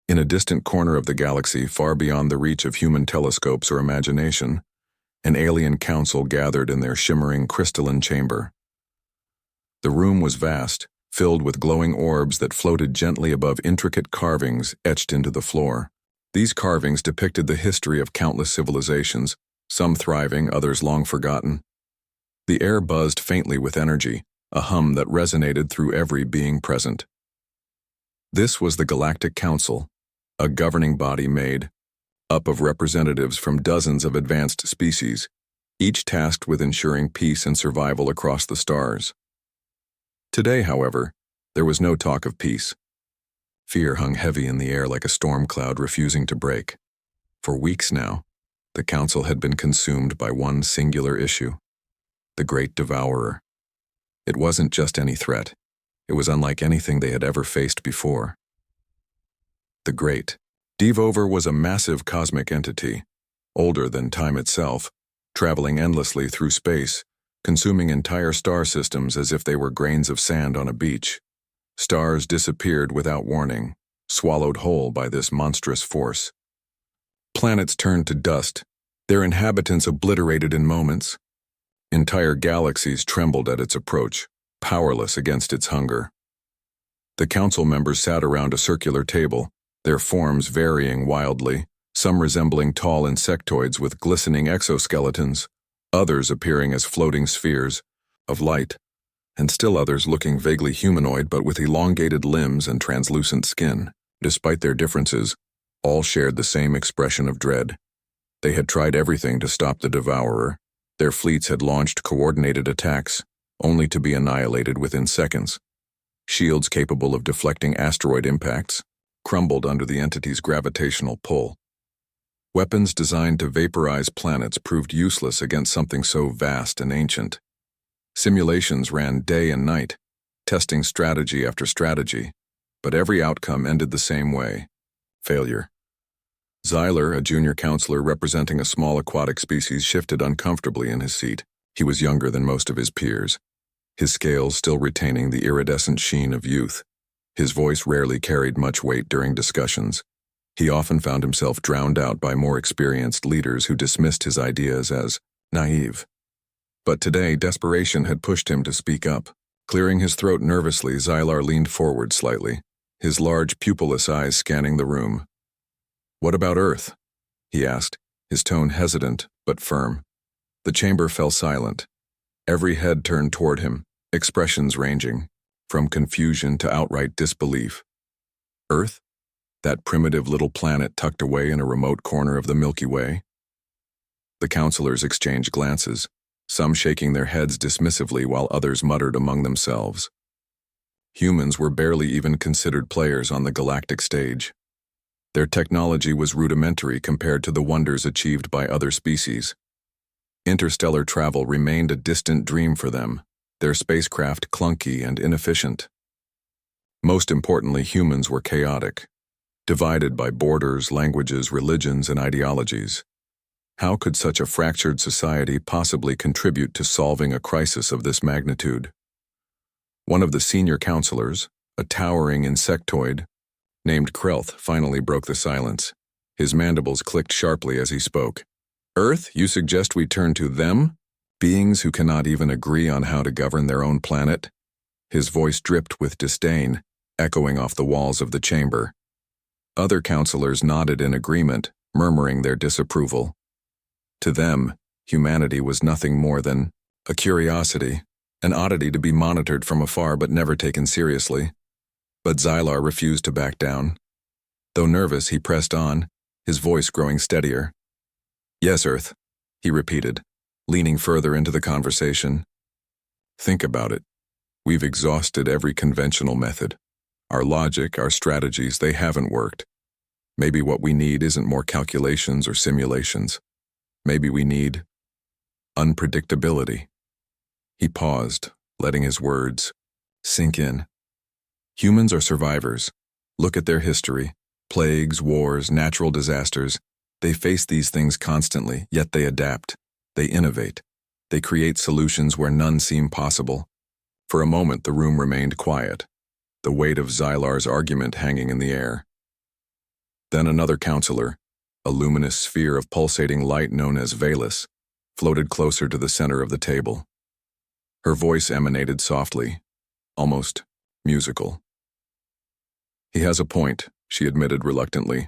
In a distant corner of the galaxy, far beyond the reach of human telescopes or imagination, an alien council gathered in their shimmering crystalline chamber. The room was vast, filled with glowing orbs that floated gently above intricate carvings etched into the floor. These carvings depicted the history of countless civilizations, some thriving, others long forgotten. The air buzzed faintly with energy, a hum that resonated through every being present. This was the Galactic Council, a governing body made up of representatives from dozens of advanced species, each tasked with ensuring peace and survival across the stars. Today, however, there was no talk of peace. Fear hung heavy in the air like a storm cloud refusing to break. For weeks now, the Council had been consumed by one singular issue: the Great Devourer. It wasn't just any threat. It was unlike anything they had ever faced before. The Great Devour was a massive cosmic entity, older than time itself, traveling endlessly through space, consuming entire star systems as if they were grains of sand on a beach. Stars disappeared without warning, swallowed whole by this monstrous force. Planets turned to dust, their inhabitants obliterated in moments. Entire galaxies trembled at its approach, powerless against its hunger. The council members sat around a circular table, their forms varying wildly, some resembling tall insectoids with glistening exoskeletons, others appearing as floating spheres of light, and still others looking vaguely humanoid but with elongated limbs and translucent skin. Despite their differences, all shared the same expression of dread. They had tried everything to stop the Devourer. Their fleets had launched coordinated attacks, only to be annihilated within seconds. Shields capable of deflecting asteroid impacts crumbled under the entity's gravitational pull. Weapons designed to vaporize planets proved useless against something so vast and ancient. Simulations ran day and night, testing strategy after strategy, but every outcome ended the same way: failure. Xyler, a junior counselor representing a small aquatic species, shifted uncomfortably in his seat. He was younger than most of his peers, his scales still retaining the iridescent sheen of youth. His voice rarely carried much weight during discussions. He often found himself drowned out by more experienced leaders who dismissed his ideas as naive. But today, desperation had pushed him to speak up. Clearing his throat nervously, Xylar leaned forward slightly, his large pupilless eyes scanning the room. "What about Earth?" he asked, his tone hesitant but firm. The chamber fell silent. Every head turned toward him, expressions ranging from confusion to outright disbelief. Earth? That primitive little planet tucked away in a remote corner of the Milky Way? The counselors exchanged glances, some shaking their heads dismissively while others muttered among themselves. Humans were barely even considered players on the galactic stage. Their technology was rudimentary compared to the wonders achieved by other species. Interstellar travel remained a distant dream for them, their spacecraft clunky and inefficient. Most importantly, humans were chaotic, divided by borders, languages, religions, and ideologies. How could such a fractured society possibly contribute to solving a crisis of this magnitude? One of the senior counselors, a towering insectoid named Krelth, finally broke the silence. His mandibles clicked sharply as he spoke. "Earth, you suggest we turn to them? Beings who cannot even agree on how to govern their own planet?" His voice dripped with disdain, echoing off the walls of the chamber. Other counselors nodded in agreement, murmuring their disapproval. To them, humanity was nothing more than a curiosity, an oddity to be monitored from afar but never taken seriously. But Xylar refused to back down. Though nervous, he pressed on, his voice growing steadier. "Yes, Earth," he repeated, leaning further into the conversation. "Think about it. We've exhausted every conventional method. Our logic, our strategies, they haven't worked. Maybe what we need isn't more calculations or simulations. Maybe we need unpredictability." He paused, letting his words sink in. Humans are survivors. Look at their history. Plagues, wars, natural disasters. They face these things constantly, yet they adapt. They innovate. They create solutions where none seem possible. For a moment, the room remained quiet, the weight of Xylar's argument hanging in the air. Then another counselor, a luminous sphere of pulsating light known as Valus, floated closer to the center of the table. Her voice emanated softly, almost musical. "He has a point," she admitted reluctantly.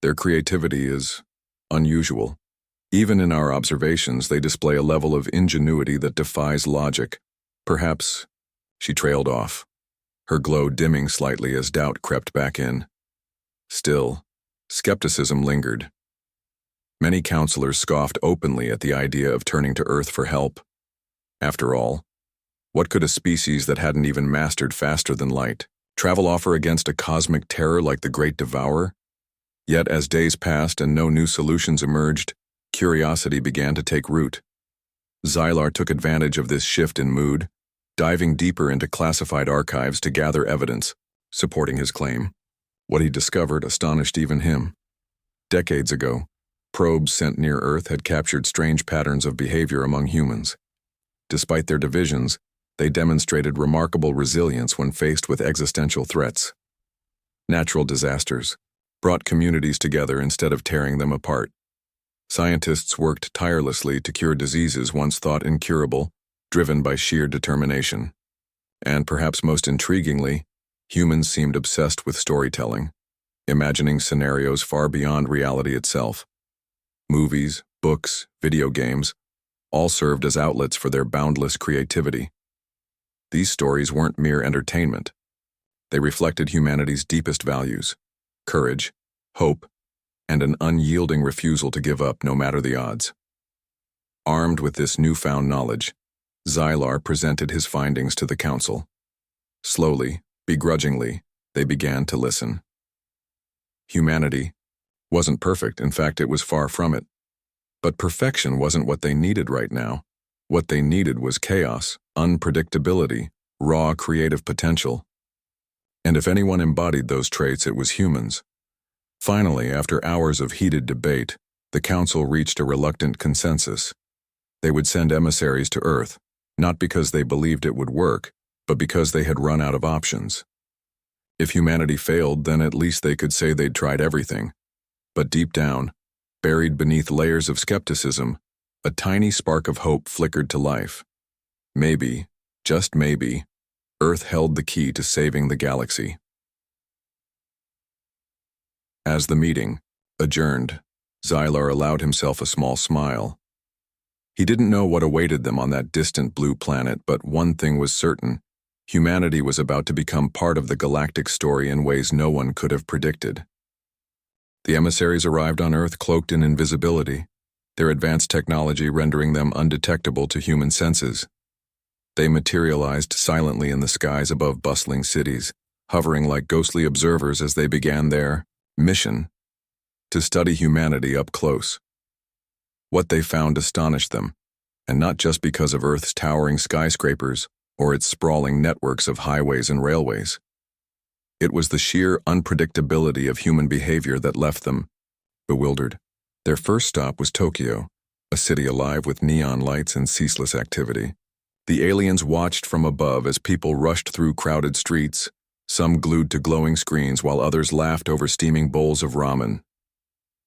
"Their creativity is unusual. Even in our observations, they display a level of ingenuity that defies logic. Perhaps," she trailed off, her glow dimming slightly as doubt crept back in. Still, skepticism lingered. Many counselors scoffed openly at the idea of turning to Earth for help. After all, what could a species that hadn't even mastered faster than light travel offer against a cosmic terror like the Great Devourer? Yet as days passed and no new solutions emerged, curiosity began to take root. Xylar took advantage of this shift in mood, diving deeper into classified archives to gather evidence supporting his claim. What he discovered astonished even him. Decades ago, probes sent near Earth had captured strange patterns of behavior among humans. Despite their divisions, they demonstrated remarkable resilience when faced with existential threats. Natural disasters brought communities together instead of tearing them apart. Scientists worked tirelessly to cure diseases once thought incurable, driven by sheer determination. And perhaps most intriguingly, humans seemed obsessed with storytelling, imagining scenarios far beyond reality itself. Movies, books, video games, all served as outlets for their boundless creativity. These stories weren't mere entertainment. They reflected humanity's deepest values: courage, hope, and an unyielding refusal to give up no matter the odds. Armed with this newfound knowledge, Xylar presented his findings to the council. Slowly, begrudgingly, they began to listen. Humanity wasn't perfect, in fact, it was far from it. But perfection wasn't what they needed right now. What they needed was chaos, unpredictability, raw creative potential. And if anyone embodied those traits, it was humans. Finally, after hours of heated debate, the council reached a reluctant consensus. They would send emissaries to Earth, not because they believed it would work, but because they had run out of options. If humanity failed, then at least they could say they'd tried everything. But deep down, buried beneath layers of skepticism, a tiny spark of hope flickered to life. Maybe, just maybe, Earth held the key to saving the galaxy. As the meeting adjourned, Xylar allowed himself a small smile. He didn't know what awaited them on that distant blue planet, but one thing was certain: humanity was about to become part of the galactic story in ways no one could have predicted. The emissaries arrived on Earth cloaked in invisibility, their advanced technology rendering them undetectable to human senses. They materialized silently in the skies above bustling cities, hovering like ghostly observers as they began their mission to study humanity up close. What they found astonished them, and not just because of Earth's towering skyscrapers or its sprawling networks of highways and railways. It was the sheer unpredictability of human behavior that left them bewildered. Their first stop was Tokyo, a city alive with neon lights and ceaseless activity. The aliens watched from above as people rushed through crowded streets, some glued to glowing screens while others laughed over steaming bowls of ramen.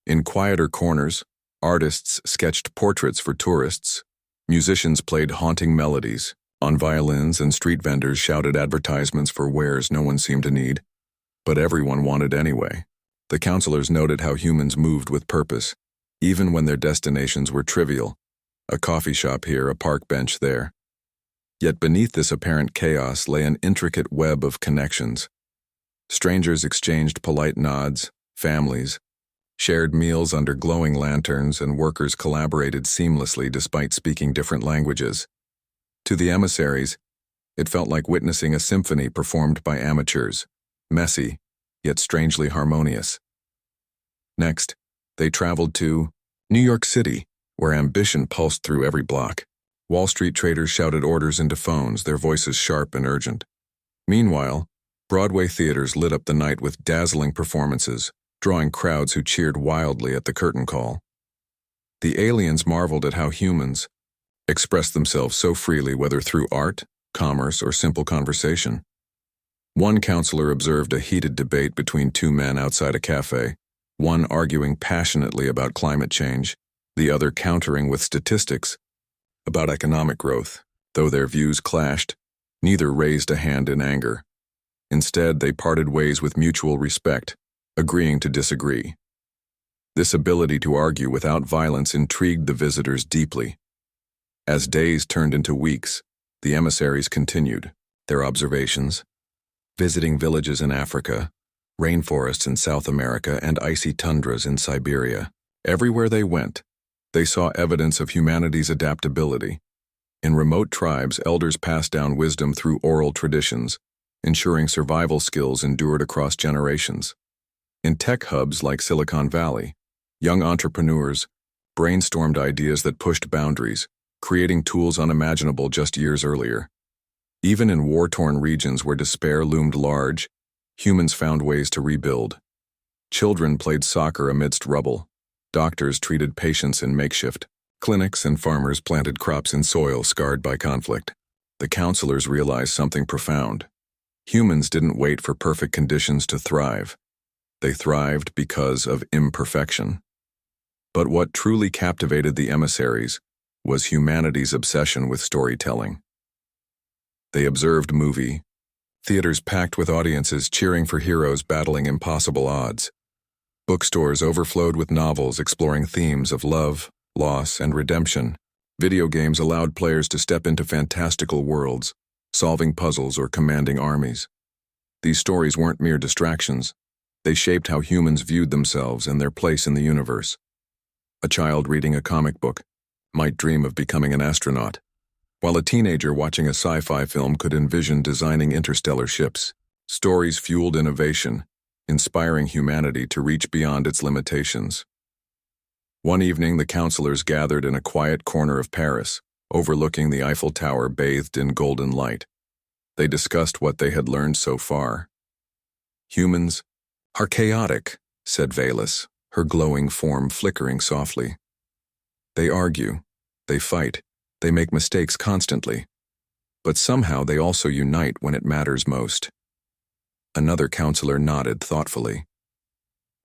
In quieter corners, artists sketched portraits for tourists, musicians played haunting melodies on violins, and street vendors shouted advertisements for wares no one seemed to need, but everyone wanted anyway. The counselors noted how humans moved with purpose, even when their destinations were trivial: a coffee shop here, a park bench there. Yet beneath this apparent chaos lay an intricate web of connections. Strangers exchanged polite nods, families shared meals under glowing lanterns, and workers collaborated seamlessly despite speaking different languages. To the emissaries, it felt like witnessing a symphony performed by amateurs, messy, yet strangely harmonious. Next, they traveled to New York City, where ambition pulsed through every block. Wall Street traders shouted orders into phones, their voices sharp and urgent. Meanwhile, Broadway theaters lit up the night with dazzling performances, drawing crowds who cheered wildly at the curtain call. The aliens marveled at how humans expressed themselves so freely, whether through art, commerce, or simple conversation. One counselor observed a heated debate between two men outside a cafe, one arguing passionately about climate change, the other countering with statistics about economic growth. Though their views clashed, neither raised a hand in anger. Instead, they parted ways with mutual respect, agreeing to disagree. This ability to argue without violence intrigued the visitors deeply. As days turned into weeks, the emissaries continued their observations, visiting villages in Africa, rainforests in South America, and icy tundras in Siberia. Everywhere they went, they saw evidence of humanity's adaptability. In remote tribes, elders passed down wisdom through oral traditions, ensuring survival skills endured across generations. In tech hubs like Silicon Valley, young entrepreneurs brainstormed ideas that pushed boundaries, creating tools unimaginable just years earlier. Even in war-torn regions where despair loomed large, humans found ways to rebuild. Children played soccer amidst rubble. Doctors treated patients in makeshift clinics, and farmers planted crops in soil scarred by conflict. The counselors realized something profound. Humans didn't wait for perfect conditions to thrive. They thrived because of imperfection. But what truly captivated the emissaries was humanity's obsession with storytelling. They observed movie theaters packed with audiences cheering for heroes battling impossible odds. Bookstores overflowed with novels exploring themes of love, loss, and redemption. Video games allowed players to step into fantastical worlds, solving puzzles or commanding armies. These stories weren't mere distractions. They shaped how humans viewed themselves and their place in the universe. A child reading a comic book might dream of becoming an astronaut, while a teenager watching a sci-fi film could envision designing interstellar ships. Stories fueled innovation, inspiring humanity to reach beyond its limitations. One evening, the counselors gathered in a quiet corner of Paris, overlooking the Eiffel Tower bathed in golden light. They discussed what they had learned so far. Humans are chaotic, said Valus, her glowing form flickering softly. They argue, they fight, they make mistakes constantly. But somehow they also unite when it matters most. Another counselor nodded thoughtfully.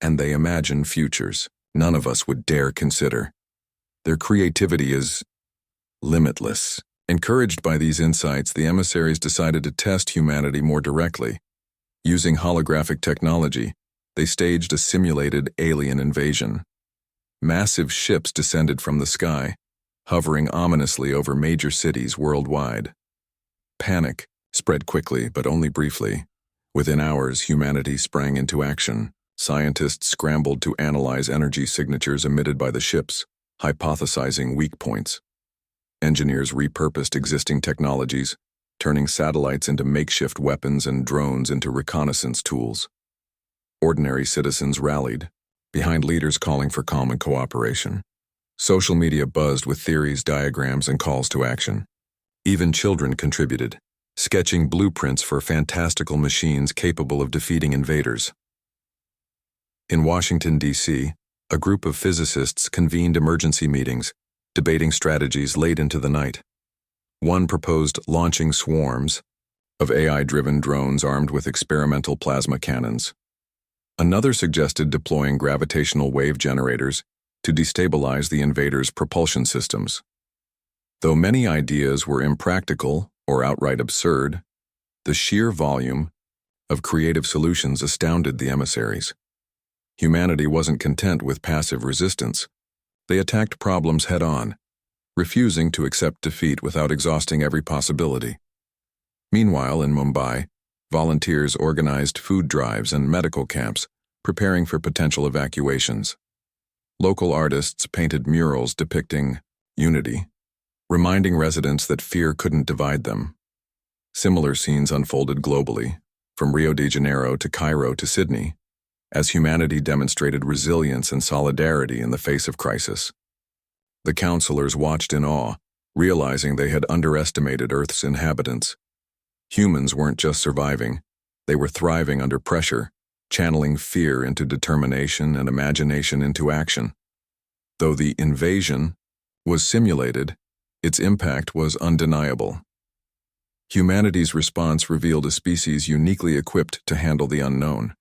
And they imagine futures none of us would dare consider. Their creativity is limitless. Encouraged by these insights, the emissaries decided to test humanity more directly. Using holographic technology, they staged a simulated alien invasion. Massive ships descended from the sky, hovering ominously over major cities worldwide. Panic spread quickly, but only briefly. Within hours, humanity sprang into action. Scientists scrambled to analyze energy signatures emitted by the ships, hypothesizing weak points. Engineers repurposed existing technologies, turning satellites into makeshift weapons and drones into reconnaissance tools. Ordinary citizens rallied, behind leaders calling for calm and cooperation. Social media buzzed with theories, diagrams, and calls to action. Even children contributed, sketching blueprints for fantastical machines capable of defeating invaders. In Washington, D.C., a group of physicists convened emergency meetings, debating strategies late into the night. One proposed launching swarms of AI-driven drones armed with experimental plasma cannons. Another suggested deploying gravitational wave generators to destabilize the invaders' propulsion systems. Though many ideas were impractical or outright absurd, the sheer volume of creative solutions astounded the emissaries. Humanity wasn't content with passive resistance. They attacked problems head-on, refusing to accept defeat without exhausting every possibility. Meanwhile, in Mumbai, volunteers organized food drives and medical camps, preparing for potential evacuations. Local artists painted murals depicting unity, reminding residents that fear couldn't divide them. Similar scenes unfolded globally, from Rio de Janeiro to Cairo to Sydney, as humanity demonstrated resilience and solidarity in the face of crisis. The counselors watched in awe, realizing they had underestimated Earth's inhabitants. Humans weren't just surviving, they were thriving under pressure, channeling fear into determination and imagination into action. Though the invasion was simulated, its impact was undeniable. Humanity's response revealed a species uniquely equipped to handle the unknown.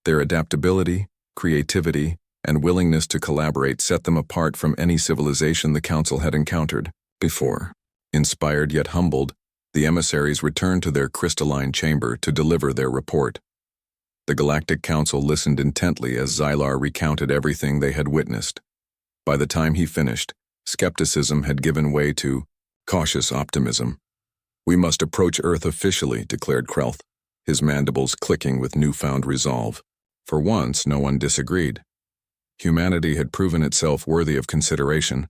Their adaptability, creativity, and willingness to collaborate set them apart from any civilization the Council had encountered before. Inspired yet humbled, the emissaries returned to their crystalline chamber to deliver their report. The Galactic Council listened intently as Xylar recounted everything they had witnessed. By the time he finished, skepticism had given way to cautious optimism. "We must approach Earth officially," declared Krelth, his mandibles clicking with newfound resolve. For once, no one disagreed. Humanity had proven itself worthy of consideration,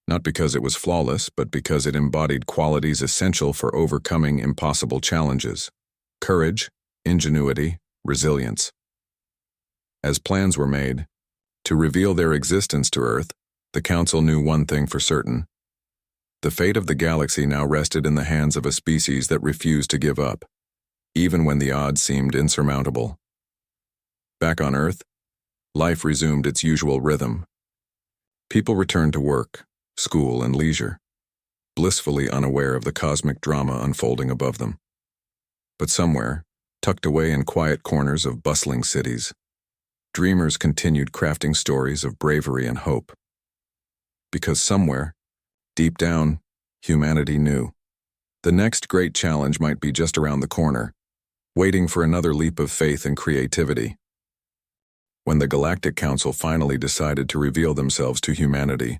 not because it was flawless, but because it embodied qualities essential for overcoming impossible challenges: courage, ingenuity, resilience. As plans were made to reveal their existence to Earth, the Council knew one thing for certain. The fate of the galaxy now rested in the hands of a species that refused to give up, even when the odds seemed insurmountable. Back on Earth, life resumed its usual rhythm. People returned to work, school, and leisure, blissfully unaware of the cosmic drama unfolding above them. But somewhere, tucked away in quiet corners of bustling cities, dreamers continued crafting stories of bravery and hope. Because somewhere, deep down, humanity knew the next great challenge might be just around the corner, waiting for another leap of faith and creativity. When the Galactic Council finally decided to reveal themselves to humanity,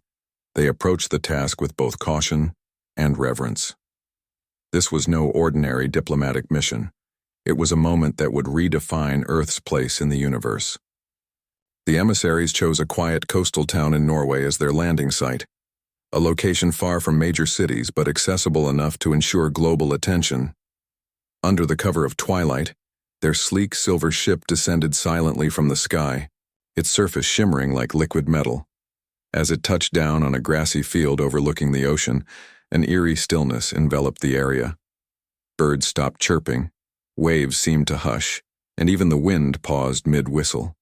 they approached the task with both caution and reverence. This was no ordinary diplomatic mission. It was a moment that would redefine Earth's place in the universe. The emissaries chose a quiet coastal town in Norway as their landing site, a location far from major cities but accessible enough to ensure global attention. Under the cover of twilight, their sleek silver ship descended silently from the sky, its surface shimmering like liquid metal. As it touched down on a grassy field overlooking the ocean, an eerie stillness enveloped the area. Birds stopped chirping, waves seemed to hush, and even the wind paused mid-whistle.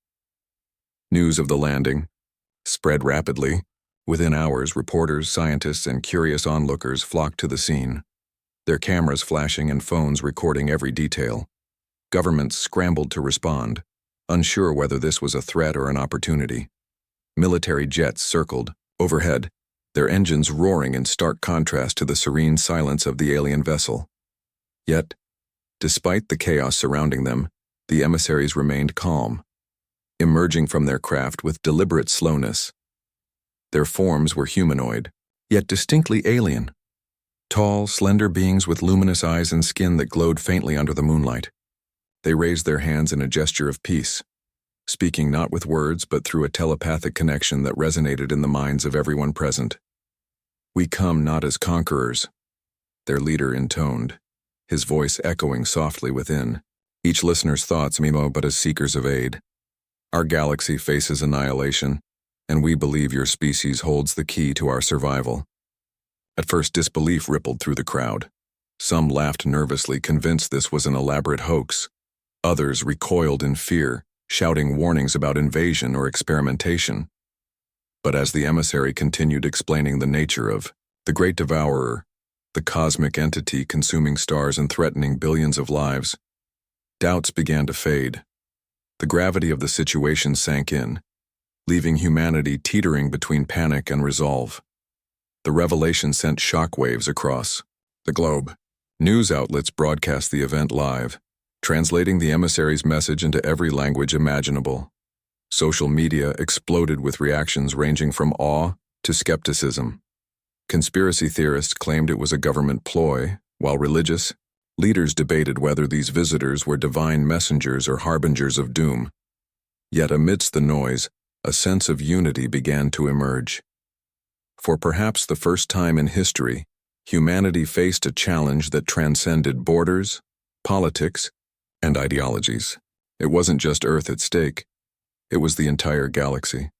News of the landing spread rapidly. Within hours, reporters, scientists, and curious onlookers flocked to the scene, their cameras flashing and phones recording every detail. Governments scrambled to respond, unsure whether this was a threat or an opportunity. Military jets circled overhead, their engines roaring in stark contrast to the serene silence of the alien vessel. Yet, despite the chaos surrounding them, the emissaries remained calm, emerging from their craft with deliberate slowness. Their forms were humanoid, yet distinctly alien. Tall, slender beings with luminous eyes and skin that glowed faintly under the moonlight. They raised their hands in a gesture of peace, speaking not with words but through a telepathic connection that resonated in the minds of everyone present. "We come not as conquerors," their leader intoned, his voice echoing softly within, each listener's thoughts memo but as seekers of aid. "Our galaxy faces annihilation, and we believe your species holds the key to our survival." At first, disbelief rippled through the crowd. Some laughed nervously, convinced this was an elaborate hoax. Others recoiled in fear, shouting warnings about invasion or experimentation. But as the emissary continued explaining the nature of the Great Devourer, the cosmic entity consuming stars and threatening billions of lives, doubts began to fade. The gravity of the situation sank in, leaving humanity teetering between panic and resolve. The revelation sent shockwaves across the globe. News outlets broadcast the event live, translating the emissary's message into every language imaginable. Social media exploded with reactions ranging from awe to skepticism. Conspiracy theorists claimed it was a government ploy, while religious leaders debated whether these visitors were divine messengers or harbingers of doom. Yet amidst the noise, a sense of unity began to emerge. For perhaps the first time in history, humanity faced a challenge that transcended borders, politics, and ideologies. It wasn't just Earth at stake, it was the entire galaxy.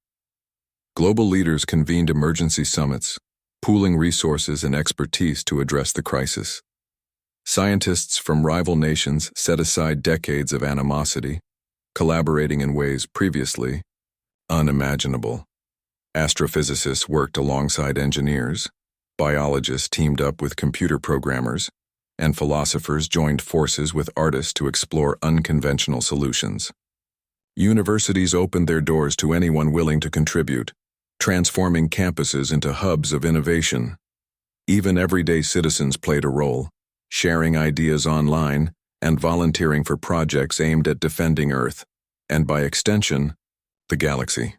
Global leaders convened emergency summits, pooling resources and expertise to address the crisis. Scientists from rival nations set aside decades of animosity, collaborating in ways previously unimaginable. Astrophysicists worked alongside engineers, biologists teamed up with computer programmers, and philosophers joined forces with artists to explore unconventional solutions. Universities opened their doors to anyone willing to contribute, transforming campuses into hubs of innovation. Even everyday citizens played a role, sharing ideas online and volunteering for projects aimed at defending Earth, and by extension, the galaxy.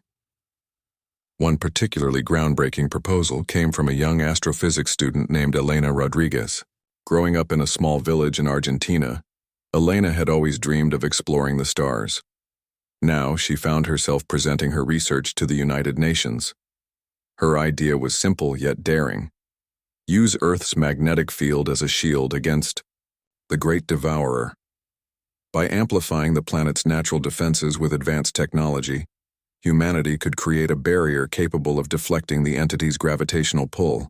One particularly groundbreaking proposal came from a young astrophysics student named Elena Rodriguez. Growing up in a small village in Argentina, Elena had always dreamed of exploring the stars. Now she found herself presenting her research to the United Nations. Her idea was simple yet daring. Use Earth's magnetic field as a shield against the Great Devourer. By amplifying the planet's natural defenses with advanced technology, humanity could create a barrier capable of deflecting the entity's gravitational pull.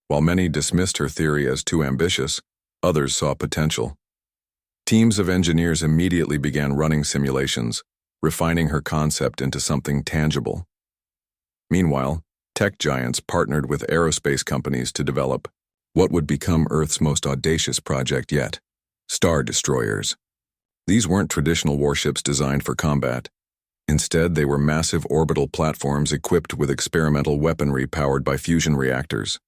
While many dismissed her theory as too ambitious, others saw potential. Teams of engineers immediately began running simulations, refining her concept into something tangible. Meanwhile, tech giants partnered with aerospace companies to develop what would become Earth's most audacious project yet: Star Destroyers. These weren't traditional warships designed for combat. Instead, they were massive orbital platforms equipped with experimental weaponry powered by fusion reactors.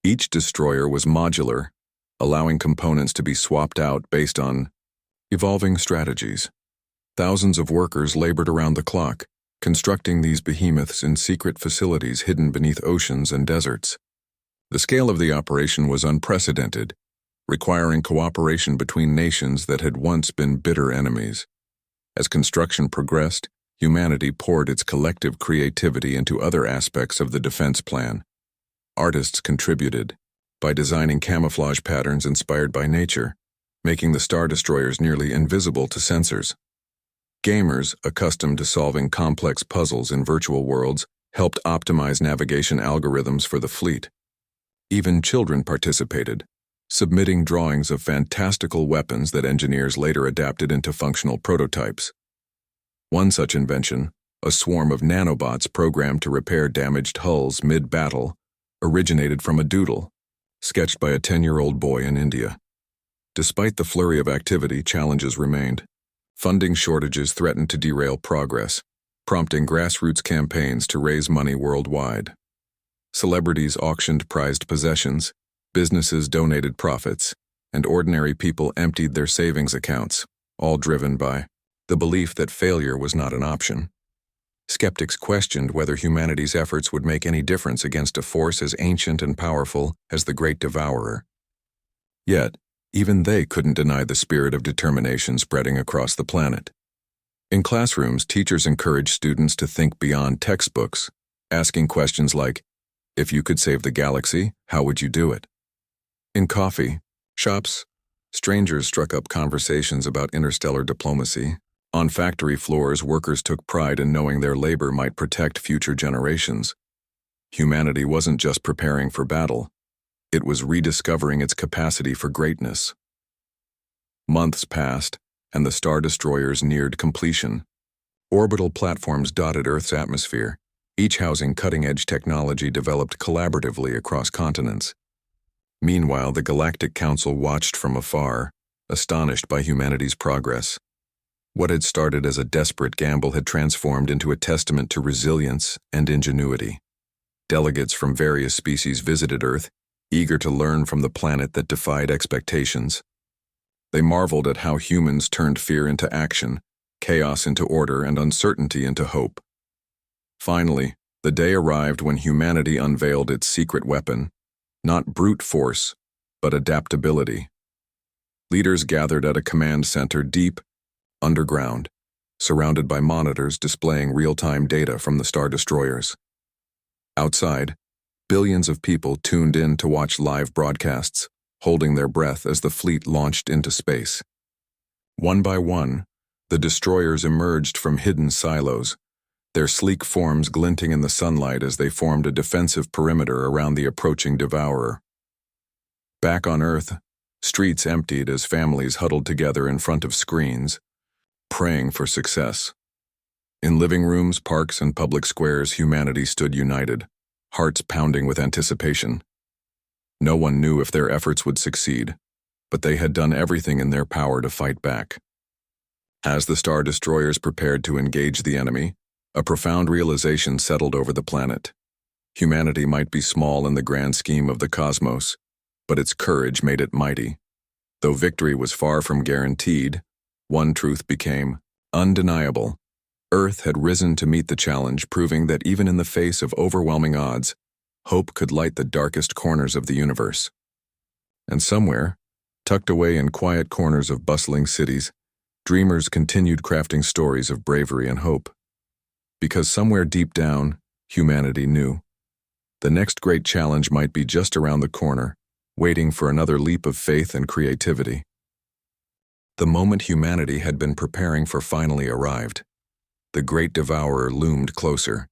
Each destroyer was modular, allowing components to be swapped out based on evolving strategies. Thousands of workers labored around the clock, constructing these behemoths in secret facilities hidden beneath oceans and deserts. The scale of the operation was unprecedented, requiring cooperation between nations that had once been bitter enemies. As construction progressed, humanity poured its collective creativity into other aspects of the defense plan. Artists contributed by designing camouflage patterns inspired by nature, making the Star Destroyers nearly invisible to sensors. Gamers, accustomed to solving complex puzzles in virtual worlds, helped optimize navigation algorithms for the fleet. Even children participated, submitting drawings of fantastical weapons that engineers later adapted into functional prototypes. One such invention, a swarm of nanobots programmed to repair damaged hulls mid-battle, originated from a doodle, sketched by a 10-year-old boy in India. Despite the flurry of activity, challenges remained. Funding shortages threatened to derail progress, prompting grassroots campaigns to raise money worldwide. Celebrities auctioned prized possessions, businesses donated profits, and ordinary people emptied their savings accounts, all driven by the belief that failure was not an option. Skeptics questioned whether humanity's efforts would make any difference against a force as ancient and powerful as the Great Devourer. Yet, even they couldn't deny the spirit of determination spreading across the planet. In classrooms, teachers encouraged students to think beyond textbooks, asking questions like, if you could save the galaxy, how would you do it? In coffee shops, strangers struck up conversations about interstellar diplomacy. On factory floors, workers took pride in knowing their labor might protect future generations. Humanity wasn't just preparing for battle. It was rediscovering its capacity for greatness. Months passed, and the Star Destroyers neared completion. Orbital platforms dotted Earth's atmosphere, each housing cutting-edge technology developed collaboratively across continents. Meanwhile, the Galactic Council watched from afar, astonished by humanity's progress. What had started as a desperate gamble had transformed into a testament to resilience and ingenuity. Delegates from various species visited Earth, eager to learn from the planet that defied expectations. They marveled at how humans turned fear into action, chaos into order, and uncertainty into hope. Finally, the day arrived when humanity unveiled its secret weapon, not brute force, but adaptability. Leaders gathered at a command center deep underground, surrounded by monitors displaying real-time data from the Star Destroyers. Outside, billions of people tuned in to watch live broadcasts, holding their breath as the fleet launched into space. One by one, the destroyers emerged from hidden silos, their sleek forms glinting in the sunlight as they formed a defensive perimeter around the approaching devourer. Back on Earth, streets emptied as families huddled together in front of screens, praying for success. In living rooms, parks, and public squares, humanity stood united, hearts pounding with anticipation. No one knew if their efforts would succeed, but they had done everything in their power to fight back. As the Star Destroyers prepared to engage the enemy, a profound realization settled over the planet. Humanity might be small in the grand scheme of the cosmos, but its courage made it mighty. Though victory was far from guaranteed, one truth became undeniable. Earth had risen to meet the challenge, proving that even in the face of overwhelming odds, hope could light the darkest corners of the universe. And somewhere, tucked away in quiet corners of bustling cities, dreamers continued crafting stories of bravery and hope. Because somewhere deep down, humanity knew. The next great challenge might be just around the corner, waiting for another leap of faith and creativity. The moment humanity had been preparing for finally arrived. The great devourer loomed closer,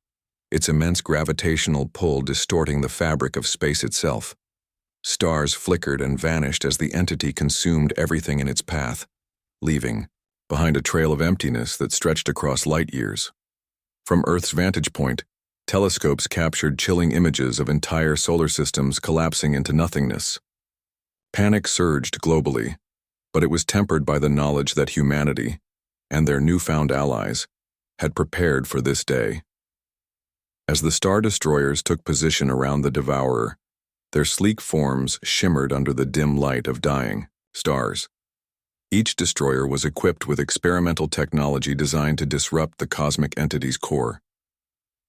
its immense gravitational pull distorting the fabric of space itself. Stars flickered and vanished as the entity consumed everything in its path, leaving behind a trail of emptiness that stretched across light years. From Earth's vantage point, telescopes captured chilling images of entire solar systems collapsing into nothingness. Panic surged globally, but it was tempered by the knowledge that humanity, and their newfound allies, had prepared for this day. As the Star Destroyers took position around the Devourer, their sleek forms shimmered under the dim light of dying stars. Each destroyer was equipped with experimental technology designed to disrupt the cosmic entity's core.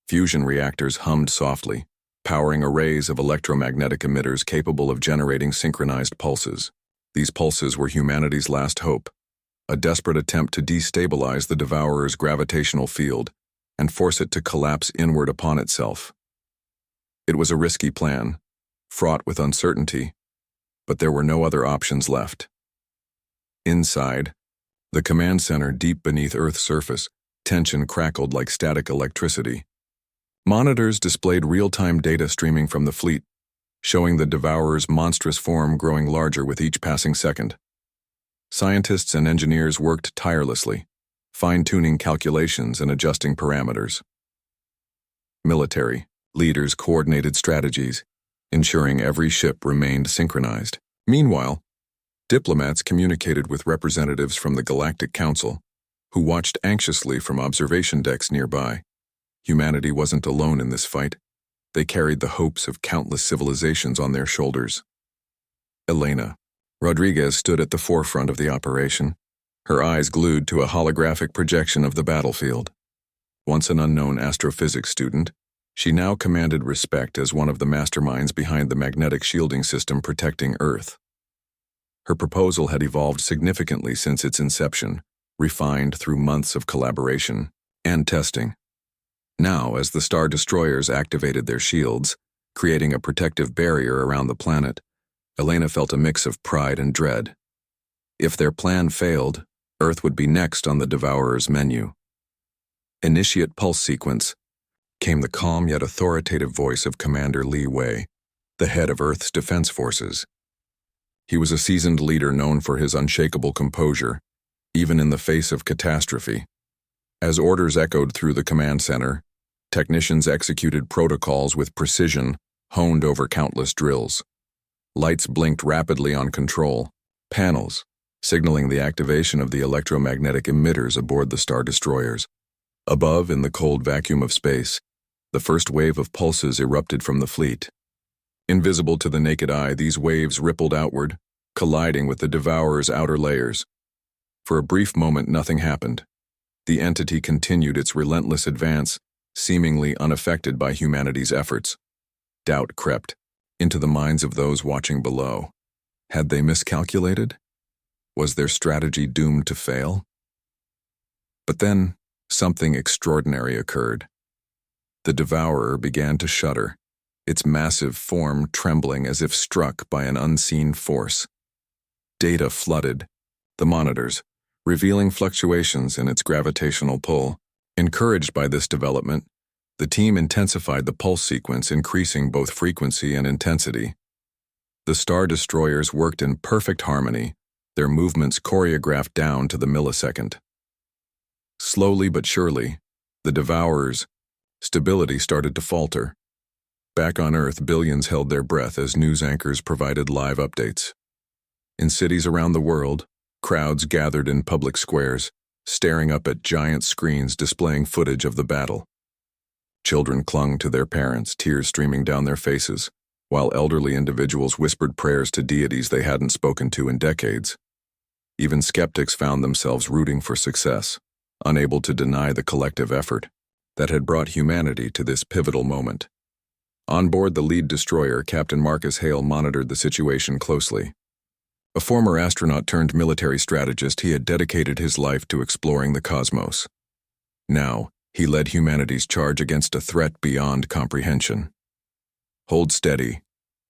Fusion reactors hummed softly, powering arrays of electromagnetic emitters capable of generating synchronized pulses. These pulses were humanity's last hope, a desperate attempt to destabilize the Devourer's gravitational field and force it to collapse inward upon itself. It was a risky plan, fraught with uncertainty, but there were no other options left. Inside, the command center deep beneath Earth's surface, tension crackled like static electricity. Monitors displayed real-time data streaming from the fleet, showing the Devourer's monstrous form growing larger with each passing second. Scientists and engineers worked tirelessly, fine-tuning calculations and adjusting parameters. Military leaders coordinated strategies, ensuring every ship remained synchronized. Meanwhile, diplomats communicated with representatives from the Galactic Council, who watched anxiously from observation decks nearby. Humanity wasn't alone in this fight. They carried the hopes of countless civilizations on their shoulders. Elena Rodriguez stood at the forefront of the operation, her eyes glued to a holographic projection of the battlefield. Once an unknown astrophysics student, she now commanded respect as one of the masterminds behind the magnetic shielding system protecting Earth. Her proposal had evolved significantly since its inception, refined through months of collaboration and testing. Now, as the Star Destroyers activated their shields, creating a protective barrier around the planet, Elena felt a mix of pride and dread. If their plan failed, Earth would be next on the Devourer's menu. Initiate pulse sequence, came the calm yet authoritative voice of Commander Li Wei, the head of Earth's defense forces. He was a seasoned leader known for his unshakable composure, even in the face of catastrophe. As orders echoed through the command center, technicians executed protocols with precision, honed over countless drills. Lights blinked rapidly on control panels, signaling the activation of the electromagnetic emitters aboard the Star Destroyers. Above, in the cold vacuum of space, the first wave of pulses erupted from the fleet. Invisible to the naked eye, these waves rippled outward, colliding with the Devourer's outer layers. For a brief moment, nothing happened. The entity continued its relentless advance, seemingly unaffected by humanity's efforts. Doubt crept into the minds of those watching below. Had they miscalculated? Was their strategy doomed to fail? But then, something extraordinary occurred. The Devourer began to shudder, its massive form trembling as if struck by an unseen force. Data flooded the monitors, revealing fluctuations in its gravitational pull. Encouraged by this development, the team intensified the pulse sequence, increasing both frequency and intensity. The Star Destroyers worked in perfect harmony, their movements choreographed down to the millisecond. Slowly but surely, the Devourer's stability started to falter. Back on Earth, billions held their breath as news anchors provided live updates. In cities around the world, crowds gathered in public squares, staring up at giant screens displaying footage of the battle. Children clung to their parents, tears streaming down their faces, while elderly individuals whispered prayers to deities they hadn't spoken to in decades. Even skeptics found themselves rooting for success, unable to deny the collective effort that had brought humanity to this pivotal moment. On board the lead destroyer, Captain Marcus Hale monitored the situation closely. A former astronaut turned military strategist, he had dedicated his life to exploring the cosmos. Now, he led humanity's charge against a threat beyond comprehension. "Hold steady,"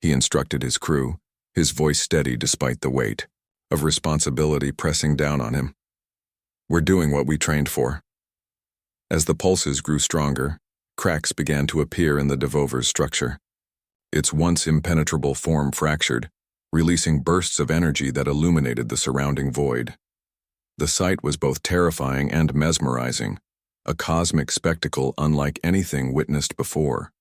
he instructed his crew, his voice steady despite the weight of responsibility pressing down on him. "We're doing what we trained for." As the pulses grew stronger, cracks began to appear in the Devolver's structure. Its once impenetrable form fractured, releasing bursts of energy that illuminated the surrounding void. The sight was both terrifying and mesmerizing, a cosmic spectacle unlike anything witnessed before.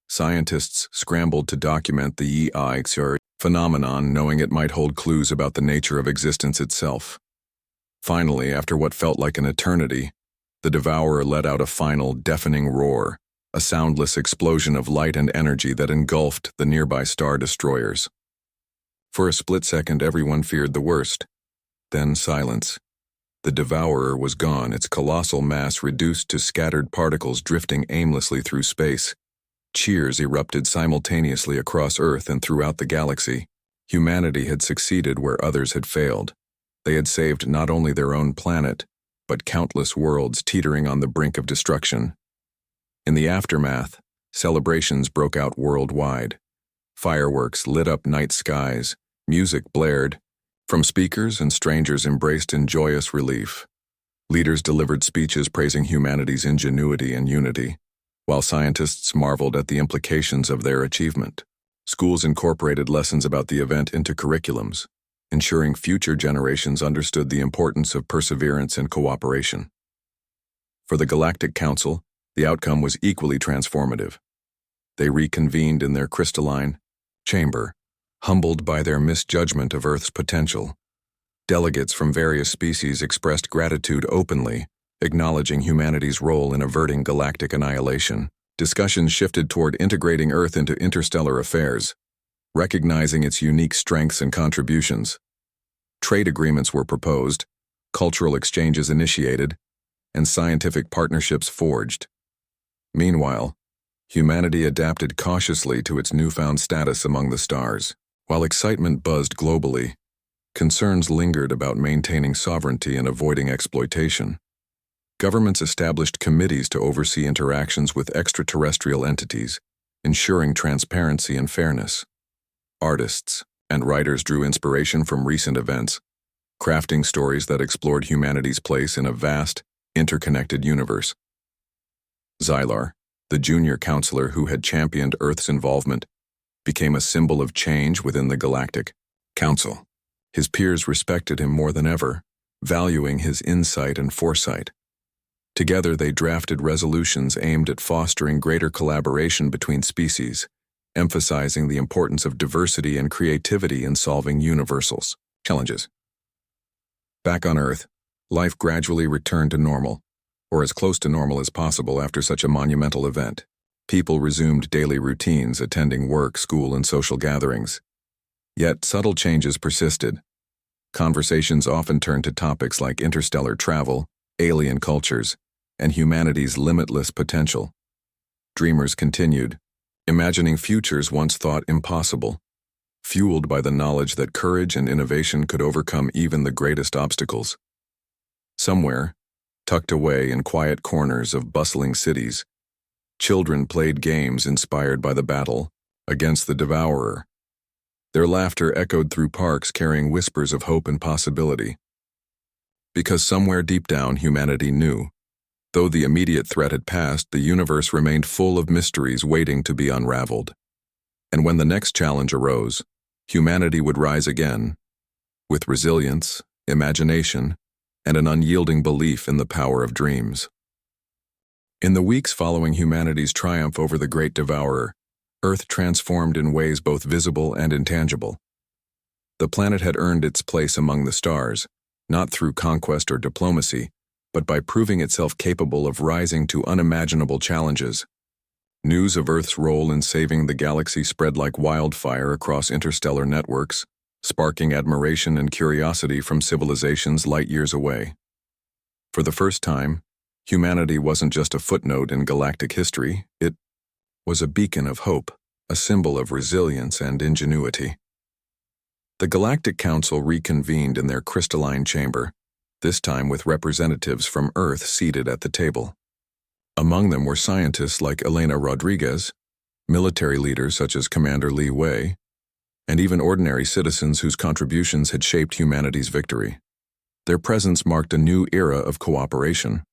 Scientists scrambled to document the HFY phenomenon, knowing it might hold clues about the nature of existence itself. Finally, after what felt like an eternity, the Devourer let out a final, deafening roar, a soundless explosion of light and energy that engulfed the nearby star destroyers. For a split second, everyone feared the worst. Then silence. The Devourer was gone, its colossal mass reduced to scattered particles drifting aimlessly through space. Cheers erupted simultaneously across Earth and throughout the galaxy. Humanity had succeeded where others had failed. They had saved not only their own planet, but countless worlds teetering on the brink of destruction. In the aftermath, celebrations broke out worldwide. Fireworks lit up night skies, music blared. From speakers, and strangers embraced in joyous relief. Leaders delivered speeches praising humanity's ingenuity and unity, while scientists marveled at the implications of their achievement. Schools incorporated lessons about the event into curriculums, ensuring future generations understood the importance of perseverance and cooperation. For the Galactic Council, the outcome was equally transformative. They reconvened in their crystalline chamber, humbled by their misjudgment of Earth's potential. Delegates from various species expressed gratitude openly, acknowledging humanity's role in averting galactic annihilation. Discussions shifted toward integrating Earth into interstellar affairs, recognizing its unique strengths and contributions. Trade agreements were proposed, cultural exchanges initiated, and scientific partnerships forged. Meanwhile, humanity adapted cautiously to its newfound status among the stars. While excitement buzzed globally, concerns lingered about maintaining sovereignty and avoiding exploitation. Governments established committees to oversee interactions with extraterrestrial entities, ensuring transparency and fairness. Artists and writers drew inspiration from recent events, crafting stories that explored humanity's place in a vast, interconnected universe. Xylar, the junior counselor who had championed Earth's involvement, became a symbol of change within the Galactic Council. His peers respected him more than ever, valuing his insight and foresight. Together they drafted resolutions aimed at fostering greater collaboration between species, emphasizing the importance of diversity and creativity in solving universal challenges. Back on Earth, life gradually returned to normal, or as close to normal as possible after such a monumental event. People resumed daily routines, attending work, school, and social gatherings. Yet subtle changes persisted. Conversations often turned to topics like interstellar travel, alien cultures, and humanity's limitless potential. Dreamers continued, imagining futures once thought impossible, fueled by the knowledge that courage and innovation could overcome even the greatest obstacles. Somewhere, tucked away in quiet corners of bustling cities, children played games inspired by the battle against the Devourer. Their laughter echoed through parks, carrying whispers of hope and possibility. Because somewhere deep down humanity knew, though the immediate threat had passed, the universe remained full of mysteries waiting to be unraveled. And when the next challenge arose, humanity would rise again, with resilience, imagination, and an unyielding belief in the power of dreams. In the weeks following humanity's triumph over the Great Devourer, Earth transformed in ways both visible and intangible. The planet had earned its place among the stars, not through conquest or diplomacy, but by proving itself capable of rising to unimaginable challenges. News of Earth's role in saving the galaxy spread like wildfire across interstellar networks, sparking admiration and curiosity from civilizations light years away. For the first time, humanity wasn't just a footnote in galactic history, it was a beacon of hope, a symbol of resilience and ingenuity. The Galactic Council reconvened in their crystalline chamber, this time with representatives from Earth seated at the table. Among them were scientists like Elena Rodriguez, military leaders such as Commander Li Wei, and even ordinary citizens whose contributions had shaped humanity's victory. Their presence marked a new era of cooperation,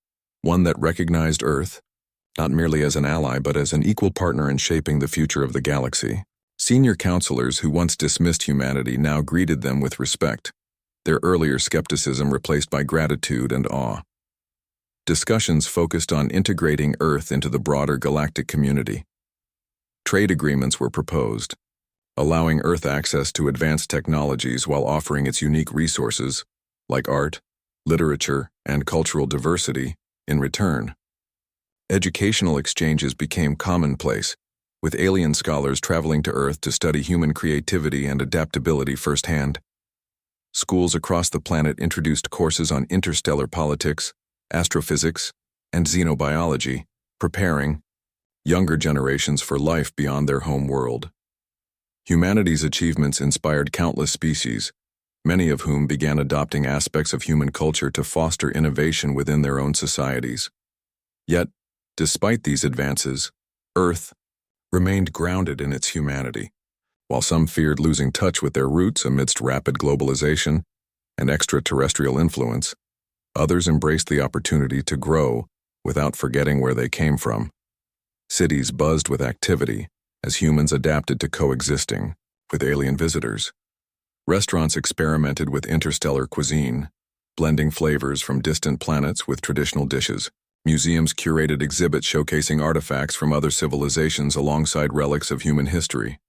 one that recognized Earth, not merely as an ally but as an equal partner in shaping the future of the galaxy. Senior counselors who once dismissed humanity now greeted them with respect, their earlier skepticism replaced by gratitude and awe. Discussions focused on integrating Earth into the broader galactic community. Trade agreements were proposed, allowing Earth access to advanced technologies while offering its unique resources, like art, literature, and cultural diversity, in return. Educational exchanges became commonplace, with alien scholars traveling to Earth to study human creativity and adaptability firsthand. Schools across the planet introduced courses on interstellar politics, astrophysics, and xenobiology, preparing younger generations for life beyond their home world. Humanity's achievements inspired countless species, many of whom began adopting aspects of human culture to foster innovation within their own societies. Yet, despite these advances, Earth remained grounded in its humanity. While some feared losing touch with their roots amidst rapid globalization and extraterrestrial influence, others embraced the opportunity to grow without forgetting where they came from. Cities buzzed with activity as humans adapted to coexisting with alien visitors. Restaurants experimented with interstellar cuisine, blending flavors from distant planets with traditional dishes. Museums curated exhibits showcasing artifacts from other civilizations alongside relics of human history.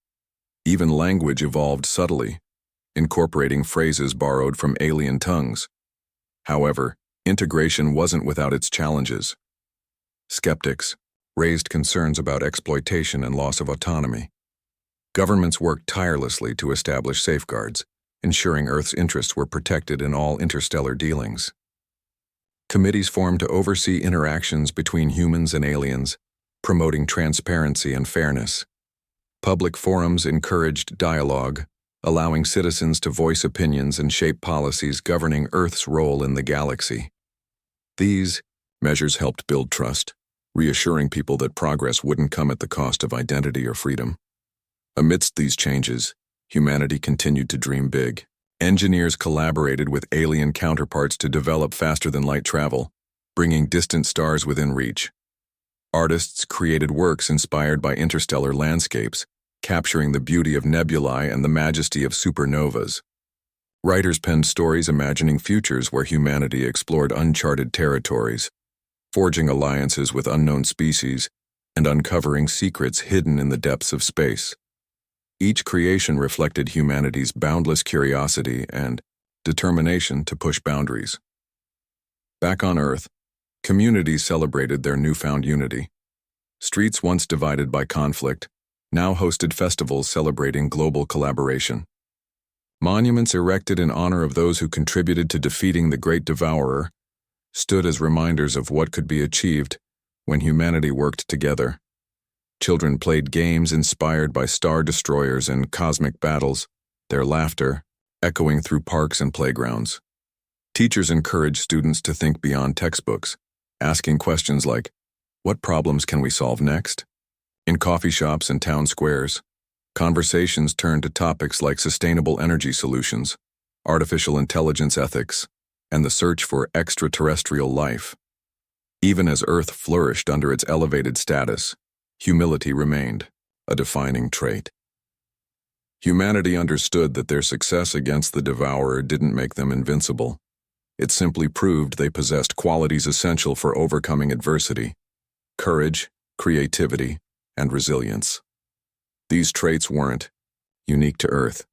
Even language evolved subtly, incorporating phrases borrowed from alien tongues. However, integration wasn't without its challenges. Skeptics raised concerns about exploitation and loss of autonomy. Governments worked tirelessly to establish safeguards, ensuring Earth's interests were protected in all interstellar dealings. Committees formed to oversee interactions between humans and aliens, promoting transparency and fairness. Public forums encouraged dialogue, allowing citizens to voice opinions and shape policies governing Earth's role in the galaxy. These measures helped build trust, reassuring people that progress wouldn't come at the cost of identity or freedom. Amidst these changes, humanity continued to dream big. Engineers collaborated with alien counterparts to develop faster-than-light travel, bringing distant stars within reach. Artists created works inspired by interstellar landscapes, capturing the beauty of nebulae and the majesty of supernovas. Writers penned stories imagining futures where humanity explored uncharted territories, forging alliances with unknown species, and uncovering secrets hidden in the depths of space. Each creation reflected humanity's boundless curiosity and determination to push boundaries. Back on Earth, communities celebrated their newfound unity. Streets once divided by conflict now hosted festivals celebrating global collaboration. Monuments erected in honor of those who contributed to defeating the Great Devourer stood as reminders of what could be achieved when humanity worked together. Children played games inspired by star destroyers and cosmic battles, their laughter echoing through parks and playgrounds. Teachers encouraged students to think beyond textbooks, asking questions like, "What problems can we solve next?" In coffee shops and town squares, conversations turned to topics like sustainable energy solutions, artificial intelligence ethics, and the search for extraterrestrial life. Even as Earth flourished under its elevated status, humility remained a defining trait. Humanity understood that their success against the Devourer didn't make them invincible. It simply proved they possessed qualities essential for overcoming adversity: courage, creativity, and resilience. These traits weren't unique to Earth.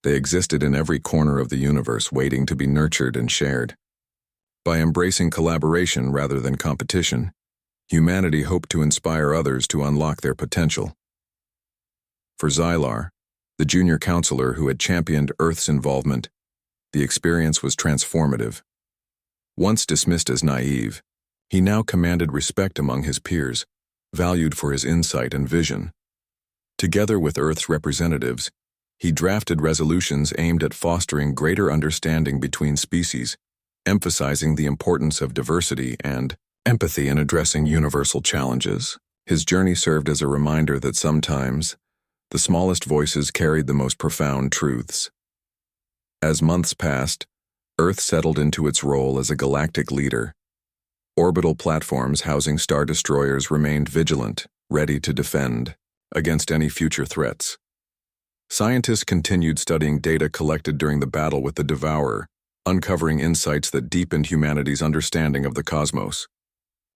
They existed in every corner of the universe, waiting to be nurtured and shared. By embracing collaboration rather than competition, humanity hoped to inspire others to unlock their potential. For Xylar, the junior counselor who had championed Earth's involvement, the experience was transformative. Once dismissed as naive, he now commanded respect among his peers, valued for his insight and vision. Together with Earth's representatives, he drafted resolutions aimed at fostering greater understanding between species, emphasizing the importance of diversity and empathy in addressing universal challenges. His journey served as a reminder that sometimes the smallest voices carried the most profound truths. As months passed, Earth settled into its role as a galactic leader. Orbital platforms housing star destroyers remained vigilant, ready to defend against any future threats. Scientists continued studying data collected during the battle with the Devourer, uncovering insights that deepened humanity's understanding of the cosmos.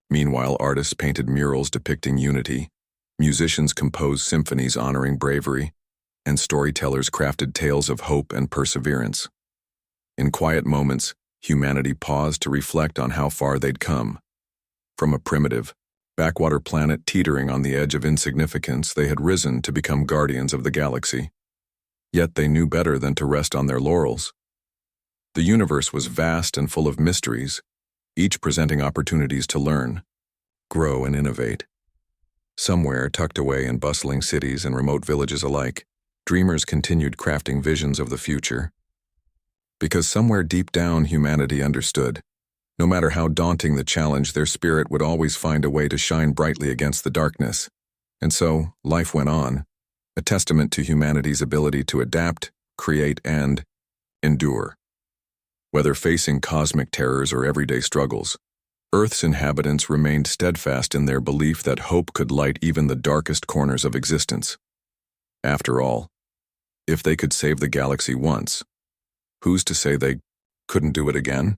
Meanwhile, artists painted murals depicting unity, musicians composed symphonies honoring bravery, and storytellers crafted tales of hope and perseverance. In quiet moments, humanity paused to reflect on how far they'd come. From a primitive, backwater planet teetering on the edge of insignificance, they had risen to become guardians of the galaxy. Yet they knew better than to rest on their laurels. The universe was vast and full of mysteries, each presenting opportunities to learn, grow, and innovate. Somewhere, tucked away in bustling cities and remote villages alike, dreamers continued crafting visions of the future. Because somewhere deep down humanity understood, no matter how daunting the challenge, their spirit would always find a way to shine brightly against the darkness. And so, life went on, a testament to humanity's ability to adapt, create, and endure. Whether facing cosmic terrors or everyday struggles, Earth's inhabitants remained steadfast in their belief that hope could light even the darkest corners of existence. After all, if they could save the galaxy once, who's to say they couldn't do it again?